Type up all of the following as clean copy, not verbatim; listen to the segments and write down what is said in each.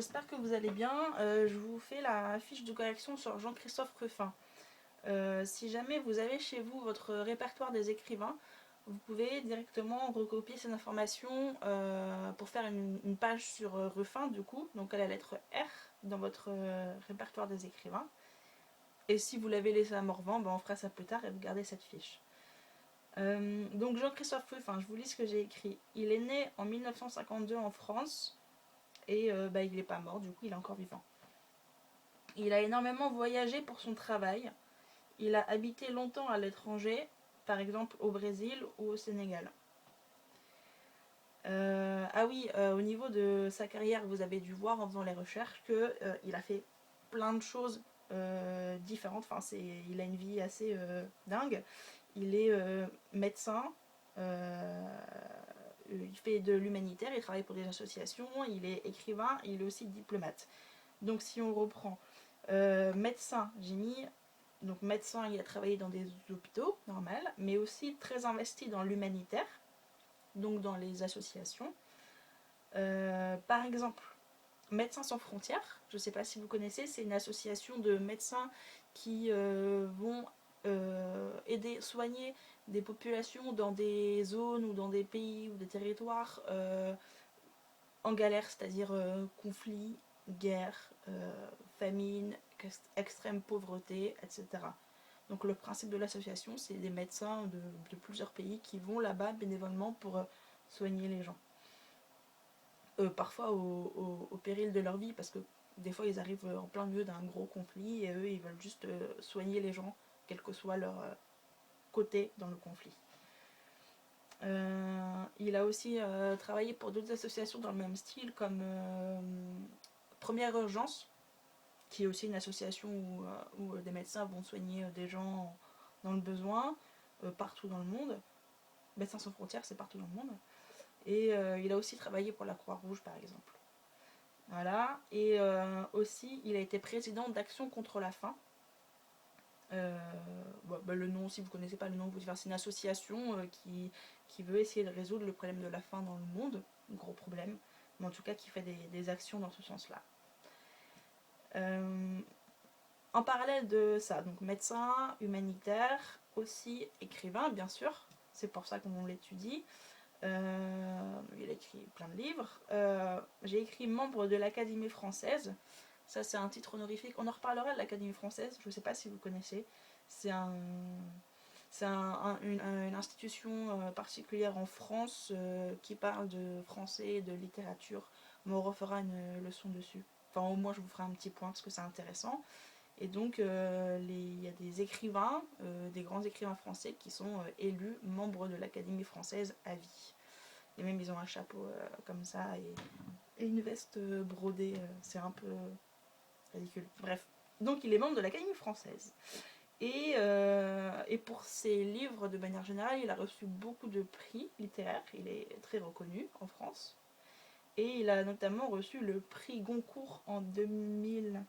j'espère que vous allez bien. Je vous fais la fiche de correction sur Jean-Christophe Ruffin. Si jamais vous avez chez vous votre répertoire des écrivains, vous pouvez directement recopier ces informations pour faire une page sur Ruffin, du coup, donc à la lettre R dans votre répertoire des écrivains. Et si vous l'avez laissé à Morvan, ben on fera ça plus tard et vous gardez cette fiche. Donc Jean-Christophe Ruffin, je vous lis ce que j'ai écrit. Il est né en 1952 en France. Et il n'est pas mort, du coup il est encore vivant. Il a énormément voyagé pour son travail. Il a habité longtemps à l'étranger, par exemple au Brésil ou au Sénégal. Au niveau de sa carrière, vous avez dû voir en faisant les recherches qu'il a fait plein de choses différentes. Enfin, il a une vie assez dingue. Il est médecin, il fait de l'humanitaire, il travaille pour des associations, il est écrivain, il est aussi diplomate. Donc si on reprend médecin, j'ai mis donc médecin, il a travaillé dans des hôpitaux normal, mais aussi très investi dans l'humanitaire, donc dans les associations. Par exemple, Médecins sans frontières, je ne sais pas si vous connaissez, c'est une association de médecins qui vont aider, soigner des populations dans des zones ou dans des pays ou des territoires en galère, c'est-à-dire conflits, guerre, famine, extrême pauvreté, etc. Donc le principe de l'association, c'est des médecins de plusieurs pays qui vont là-bas bénévolement pour soigner les gens. Parfois au péril de leur vie, parce que des fois ils arrivent en plein milieu d'un gros conflit et eux ils veulent juste soigner les gens, quel que soit leur côté dans le conflit. Il a aussi travaillé pour d'autres associations dans le même style, comme Première Urgence, qui est aussi une association où des médecins vont soigner des gens dans le besoin, partout dans le monde. Médecins sans frontières, c'est partout dans le monde. Et il a aussi travaillé pour la Croix-Rouge, par exemple. Voilà. Et aussi, il a été président d'Action contre la faim. Le nom, si vous ne connaissez pas le nom, vous dire c'est une association qui veut essayer de résoudre le problème de la faim dans le monde, un gros problème, mais en tout cas qui fait des actions dans ce sens-là. En parallèle de ça, donc médecin, humanitaire, aussi écrivain bien sûr, c'est pour ça qu'on l'étudie. Il a écrit plein de livres. J'ai écrit membre de l'Académie française. Ça, c'est un titre honorifique. On en reparlera de l'Académie française. Je ne sais pas si vous connaissez. C'est une institution particulière en France qui parle de français et de littérature. Mais on refera une leçon dessus. Enfin, au moins, je vous ferai un petit point parce que c'est intéressant. Et donc, il y a des écrivains, des grands écrivains français qui sont élus membres de l'Académie française à vie. Et même, ils ont un chapeau comme ça et une veste brodée. C'est un peu ridicule. Bref. Donc, il est membre de l'Académie française. Et pour ses livres, de manière générale, il a reçu beaucoup de prix littéraires. Il est très reconnu en France. Et il a notamment reçu le prix Goncourt en 2001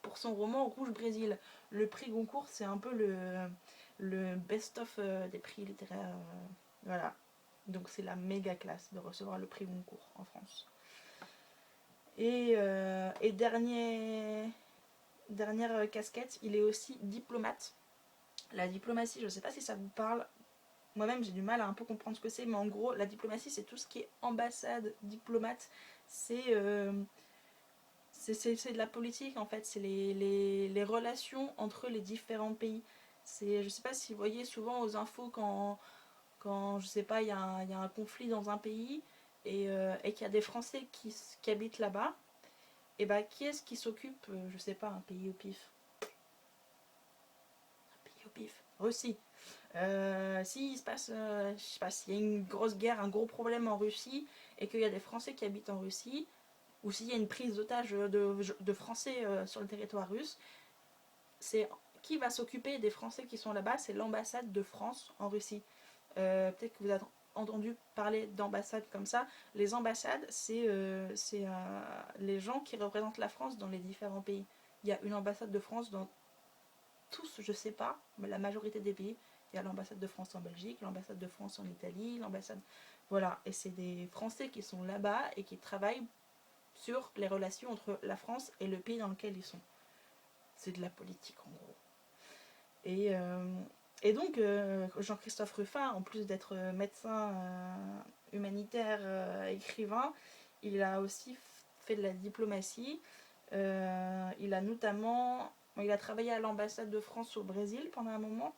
pour son roman Rouge Brésil. Le prix Goncourt, c'est un peu le best-of des prix littéraires. Voilà. Donc c'est la méga classe de recevoir le prix Goncourt en France. Et dernière casquette, il est aussi diplomate. La diplomatie, je ne sais pas si ça vous parle. Moi-même, j'ai du mal à un peu comprendre ce que c'est, mais en gros, la diplomatie, c'est tout ce qui est ambassade, diplomate. C'est de la politique, en fait. C'est les relations entre les différents pays. Je ne sais pas si vous voyez souvent aux infos quand je sais pas, il y a un conflit dans un pays et qu'il y a des Français qui habitent là-bas. Et bah, qui est-ce qui s'occupe, je sais pas, un pays au pif. Un pays au pif. Russie. S'il se passe, je sais pas, s'il y a une grosse guerre, un gros problème en Russie, et qu'il y a des Français qui habitent en Russie, ou s'il y a une prise d'otage de Français sur le territoire russe, c'est qui va s'occuper des Français qui sont là-bas? C'est l'ambassade de France en Russie. Peut-être que vous avez entendu parler d'ambassades comme ça. Les ambassades, c'est les gens qui représentent la France dans les différents pays. Il y a une ambassade de France dans tous, je sais pas, mais la majorité des pays. Il y a l'ambassade de France en Belgique, l'ambassade de France en Italie, l'ambassade... Voilà, et c'est des Français qui sont là-bas et qui travaillent sur les relations entre la France et le pays dans lequel ils sont. C'est de la politique en gros. Et donc Jean-Christophe Ruffin, en plus d'être médecin humanitaire, écrivain, il a aussi fait de la diplomatie. Il a travaillé à l'ambassade de France au Brésil pendant un moment,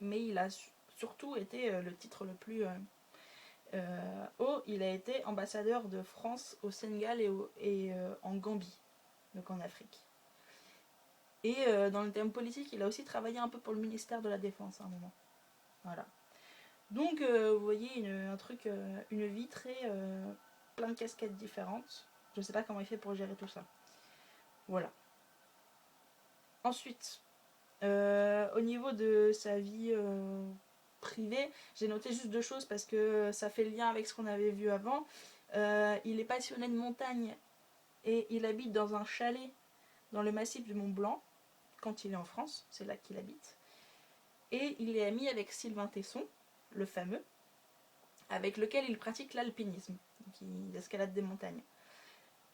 mais il a surtout été le titre le plus haut, il a été ambassadeur de France au Sénégal et en Gambie, donc en Afrique. Et dans le thème politique, il a aussi travaillé un peu pour le ministère de la Défense à un moment. Voilà. Donc vous voyez une vie très plein de casquettes différentes. Je ne sais pas comment il fait pour gérer tout ça. Voilà. Ensuite, au niveau de sa vie privée, j'ai noté juste 2 choses parce que ça fait le lien avec ce qu'on avait vu avant. Il est passionné de montagne et il habite dans un chalet dans le massif du Mont Blanc quand il est en France, c'est là qu'il habite. Et il est ami avec Sylvain Tesson, le fameux, avec lequel il pratique l'alpinisme, donc il escalade des montagnes.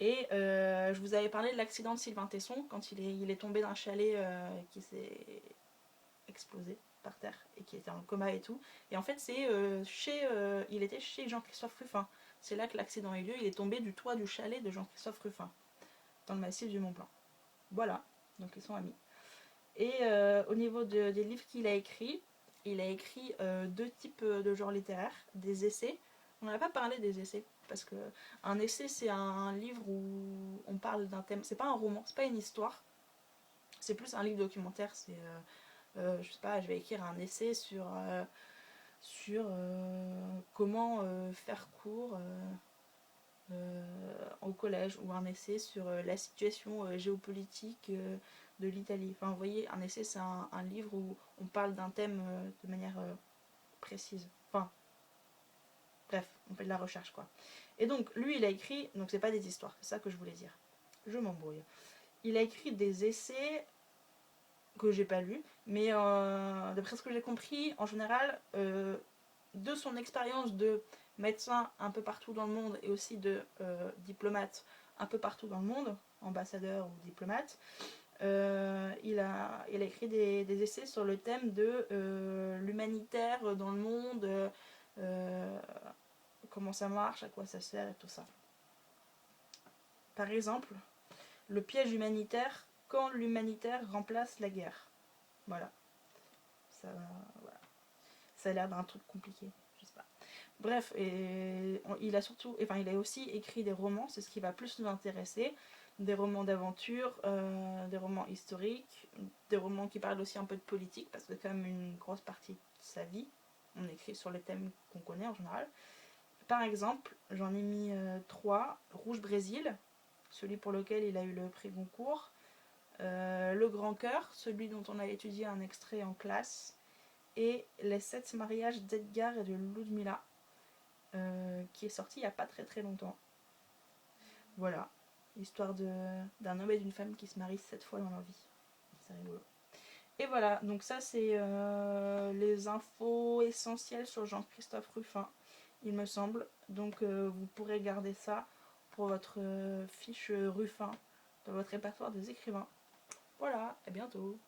Et je vous avais parlé de l'accident de Sylvain Tesson quand il est tombé d'un chalet qui s'est explosé par terre et qui était en coma et tout. Et en fait, il était chez Jean-Christophe Ruffin. C'est là que l'accident a eu lieu. Il est tombé du toit du chalet de Jean-Christophe Ruffin, dans le massif du Mont Blanc. Voilà, donc ils sont amis. Et au niveau des livres qu'il a écrits, il a écrit 2 types de genres littéraires, des essais. On n'a pas parlé des essais, parce que un essai, c'est un livre où on parle d'un thème. C'est pas un roman, c'est pas une histoire. C'est plus un livre documentaire. C'est, je sais pas, je vais écrire un essai sur comment faire cours au collège, ou un essai sur la situation géopolitique de l'Italie. Enfin, vous voyez, un essai, c'est un livre où on parle d'un thème de manière précise. Enfin, bref, on fait de la recherche, quoi. Et donc, lui, il a écrit, donc c'est pas des histoires, c'est ça que je voulais dire. Je m'embrouille. Il a écrit des essais que j'ai pas lus, mais d'après ce que j'ai compris, en général, de son expérience de médecin un peu partout dans le monde et aussi de diplomate un peu partout dans le monde, ambassadeur ou diplomate, il a écrit des essais sur le thème de l'humanitaire dans le monde, comment ça marche, à quoi ça sert et tout ça. Par exemple, le piège humanitaire quand l'humanitaire remplace la guerre. Voilà. Voilà. Ça a l'air d'un truc compliqué, je sais pas. Bref, il a aussi écrit des romans, c'est ce qui va plus nous intéresser. Des romans d'aventure, des romans historiques, des romans qui parlent aussi un peu de politique, parce que c'est quand même une grosse partie de sa vie. On écrit sur les thèmes qu'on connaît en général. Par exemple, j'en ai mis 3. Rouge Brésil, celui pour lequel il a eu le prix Goncourt. Le Grand Cœur, celui dont on a étudié un extrait en classe. Et Les 7 mariages d'Edgar et de Ludmilla, qui est sorti il n'y a pas très très longtemps. Voilà, l'histoire d'un homme et d'une femme qui se marient 7 fois dans leur vie. C'est rigolo. Et voilà, donc ça c'est les infos essentielles sur Jean-Christophe Ruffin, il me semble. Donc vous pourrez garder ça pour votre fiche Ruffin dans votre répertoire des écrivains. Voilà, à bientôt.